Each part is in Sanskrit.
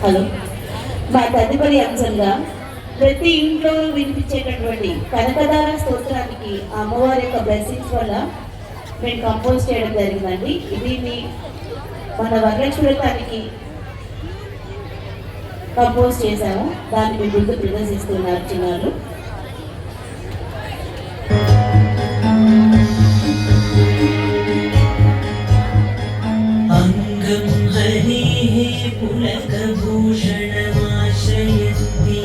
హలో. మా తదుపరి అంశంగా ప్రతి ఇంట్లో వినిపించేటటువంటి కనకదార స్తోత్రానికి అమ్మవారి యొక్క బ్లెస్సింగ్స్ వల్ల మేము కంపోజ్ చేయడం జరిగిందండి. దీన్ని మన వరలక్ష్మి వ్రతానికి కంపోజ్ చేశాము. దాన్ని మీ ముందు ప్రదర్శిస్తున్నారు చిన్నారు. अंगं हरेः पुलकभूषणमाश्रयन्ति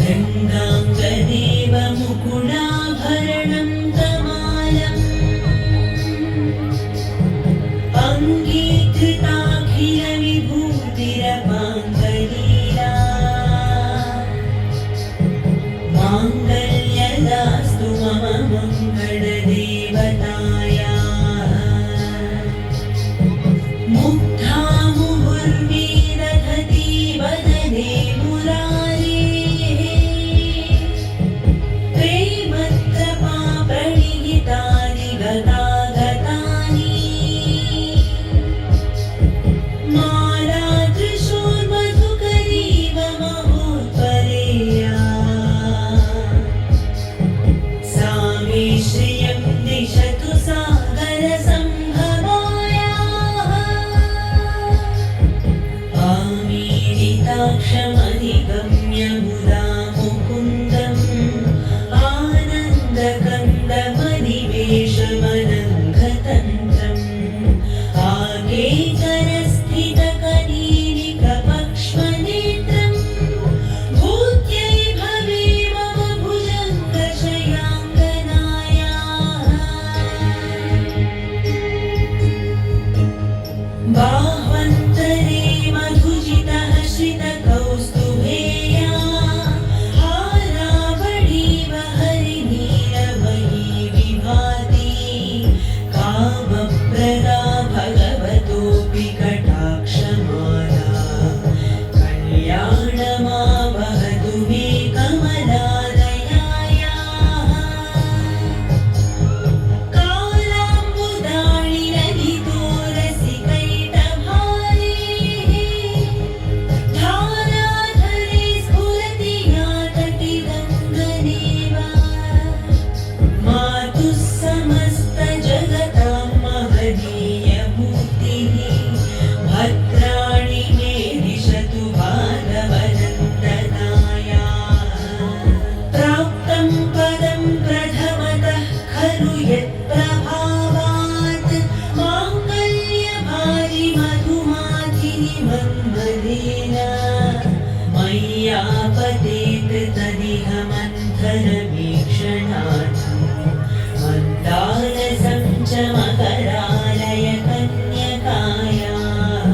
गङ्गाङ्गदेव मुकुटाभरणं तमालम् अङ्गीकृताखिलविभूतिरपाङ्गलीला माङ्गल्यदास्तु मम मङ्गलदेवताया मुग्धामुहुर्वीदधती वदने मुरारेः प्रेमत्रपा प्रणिहितानि गतागतानि मालादृशोर्मधुकरीव महोत्पलेया सा मे श्रियं दिशतु सागरसम्भवायाः आमीरिताक्षमधिगम्य मुदा मुकुन्दम् आनन्दकन्दमनिवेशमनङ्घतन्त्रम् आकेकरस्थितकनीनिकपक्ष्मनेत्रम् भूत्यै भवे मम भुजङ्गशयाङ्गनायाः बाह्वन्तरे मधुजितः श्रितकौस्तुभेया हारावळीव हरिनीलमयी विभाति कामप्रदा भगवतोऽपि कटाक्षमाला कल्याणमावहतु मे कमलादयायाः कालाम्बुदाणि ललितो रसिकैटभारेः धाराधरे स्फुरति या तटिगङ्गनेव मातुः समस्तजगतां महनीयमूर्तिः भद्राणि मे दिशतु भागवनन्दनायाः प्राप्तं पदं प्रथमतः खलु यत्प्रभावात् माङ्गल्यभारि मधुमाधिनि मन्मथेन मय्यापतेत् तदिह मन्थरवीक्षणार्थं मन्दालसं च मकरालय कन्यकायाः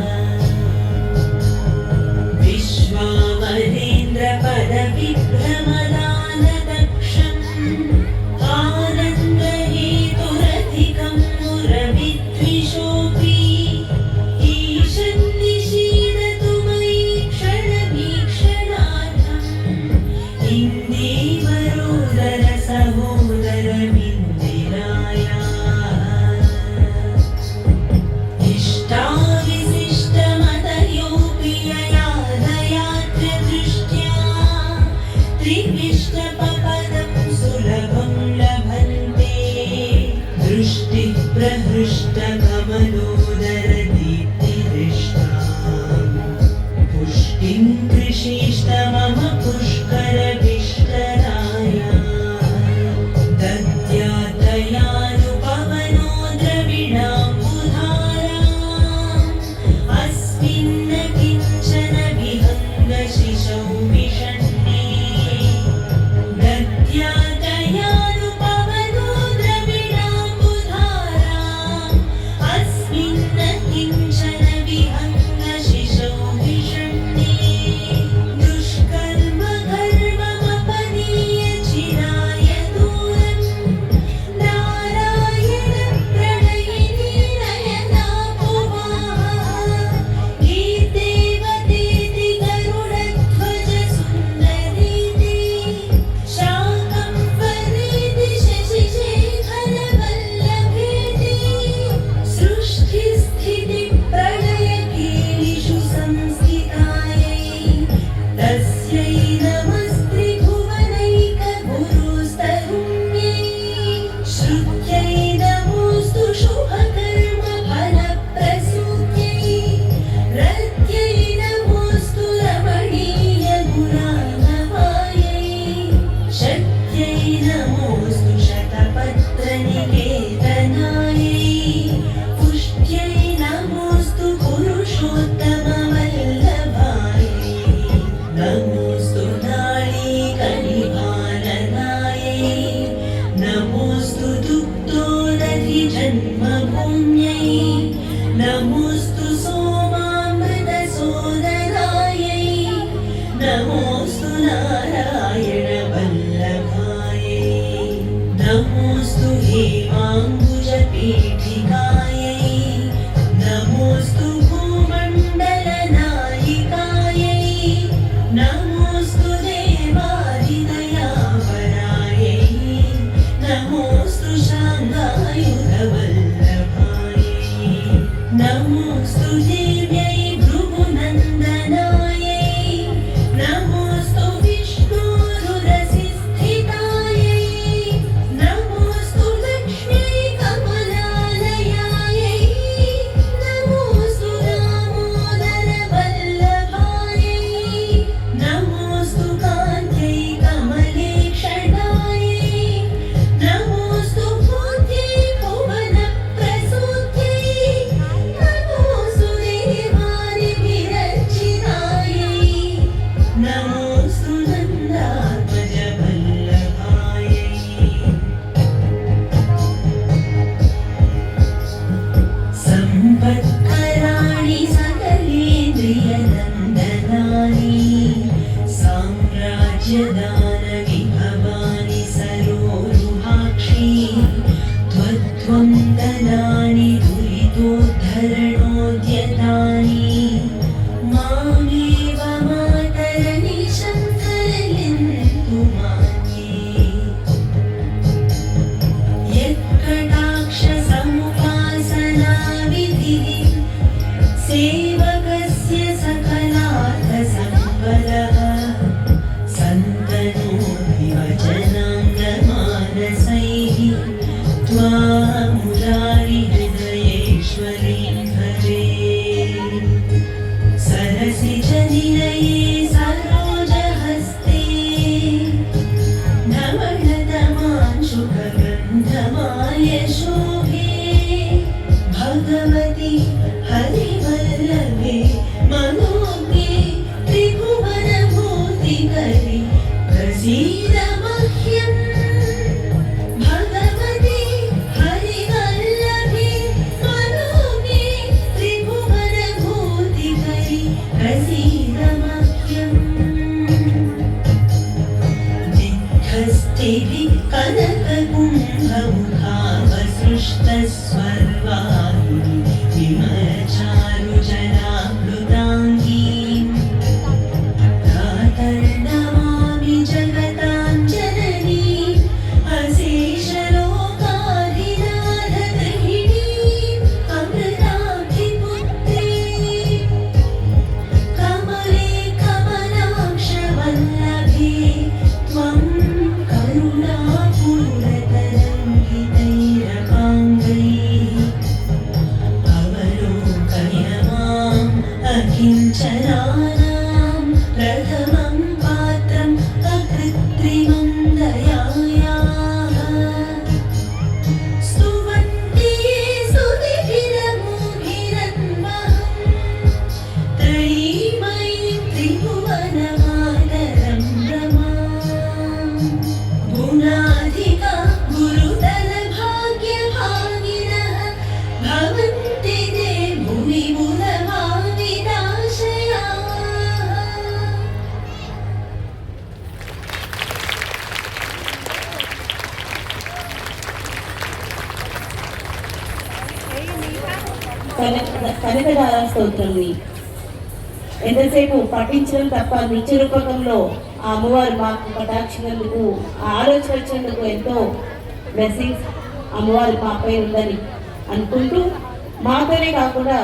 विश्वामरेन्द्रपदविभ्रमदानदक्षम् आनन्दहेतुरधिकं मुरविद्विषोऽपि ईशन् निषीदतु मयि क्षणवीक्षणार्थम् इन्दीवरोदरसहोदरमिन्दिरायाः इष्टाविशिष्टमतयोऽपि यया दयाद्रदृष्ट्या त्रिविष्टपपदं सुलभं लभन्ते दृष्टिः प्रहृष्टकमलोदरदीप्तिदृष्टाम् पुष्टिं कृषीष्ट मम पुष्करविष्टराया दद्यादयानुपवनो द्रविणाम्बुधाराम् अस्मिन् न किञ्चन विहङ्गशिशौ विषण्णे दद्यादयानुपवनो द्रविणाम्बुधाराम् अस्मिन् न जन्मभूम्यै नमोऽस्तु सोमामृतसोदरायै नमोऽस्तु नारायणवल्लभायै नमोऽस्तु हेमाम्बुजपीठिकायै नमोऽस्तु भूमण्डलनायिकायै नमोऽस्तु देवादिदयापरायै नमोऽस्तु शाङ्गायुधवल्लभायै नमोऽस्तु देव्यै भृगुनन्दनायै नमोऽस्तु विष्णोरुरसिस्थितायै नमोऽस्तु लक्ष्म्यै कमलालयायै नमोऽस्तु दामोदरवल्लभायै नमोऽस्तु कान्त्यै कमलेक्षणायै नमोऽस्तु भूत्यै भुवनप्रसूत्यै नमोऽस्तु देवादिभिरर्चितायै नमोऽस्तु नन्दात्मजवल्लभायै सम्पत्कराणि सकलेन्द्रियनन्दनानि साम्राज्यदानविभवानि सरोरुहाक्षी त्वद्वन्दनानि दुरितोद्धरणोद्यतानि मामेव मातरनिशं कलयन्तु मान्ये यत्कटाक्षसमुपासनाविधिः सेवकस्य सकलार्थसम्पदः सन्तनोति वचनाङ्गमानसैः त्वामुरारिहृदयेश्वरीं भजे सरसिजनिलये सरोजहस्ते धवलतमांशुकगन्धमाय शोभे भगवति हरिवल्लभे मनोज्ञे त्रिभुवनभूतिकरि प्रसीद मह्यम् भगवति हरिवल्लभे मनोज्ञे त्रिभुवनभूतिकरि प्रसीद मह्यम् दिग्हस्तिभिः कनककुम्भमुखावसृष्टस्वर्वाहिनी विमलचारुजलाप्लुताङ्गीम् प्रातर्नमामि जगताञ्जननीम् अशेषलोकाधिनाथगृहिणीम् अमृताब्धिपुत्रीम् कमले कमलाक्षवल्लभे त्वं करुणापूरतरङ्गितैरपाङ्गैः अवलोकय माम् अकिञ्चनानां प्रथमं पात्रम् अकृत्रिमं दयायाः स्तुवन्ति ये स्तुतिभिरमुभिरन्वहम् त्रयीमयीं त्रिभुवनमातरं रमाम् गुणाधिका गुरुतरभाग्यभागिनः भवन्ति ते भुवि बुधभाविदाशयाः కనకదార స్తోత్రంని ఎంతసేపు పఠించడం తప్ప నిత్య రూపకంలో ఆ అమ్మవారు మాకు కటాక్షినందుకు ఆ ఆలోచన వచ్చినందుకు ఎంతో బ్లెస్సింగ్స్ అమ్మవారి మాపై ఉందని అనుకుంటూ మాతోనే కాకుండా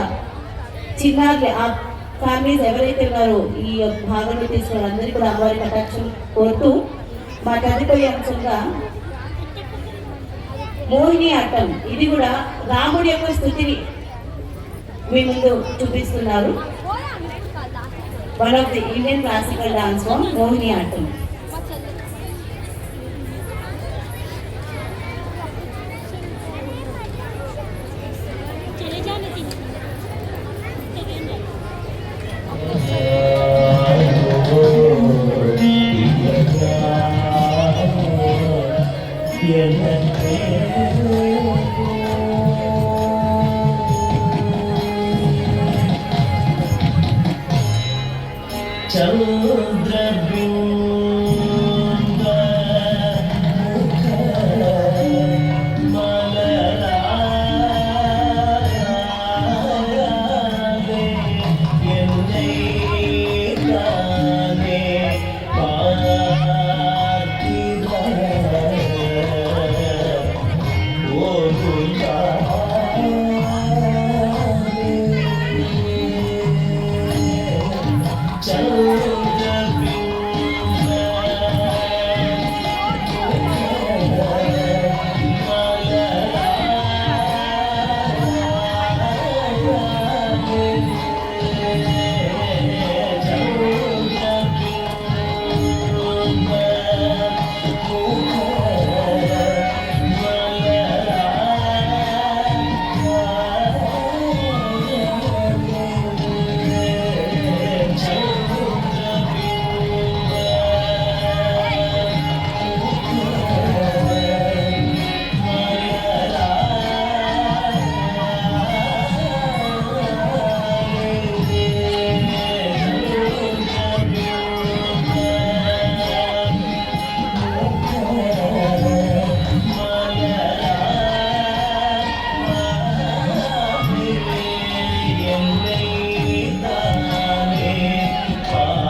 చిన్నారులు ఆ ఫ్యామిలీస్ ఎవరైతే ఉన్నారో ఈ భాగంలో తీసుకున్న అందరికీ కూడా అమ్మవారి కటాక్షం కోరుతూ మా తదుపరి అంశంగా మోహిని ఆటం. ఇది కూడా రాముడి యొక్క స్థుతిని మీ ముందు చూపిస్తున్నారు. One of the Indian classical dance form Mohiniyattam. ಚಂದ್ರಬಿಂಬ ಮಲರಾದೆ ಎನ್ನೈತಾನೆ ಪಾರ್ಥಿವ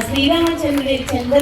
శ్రీరామచంద్రుడి చంద్ర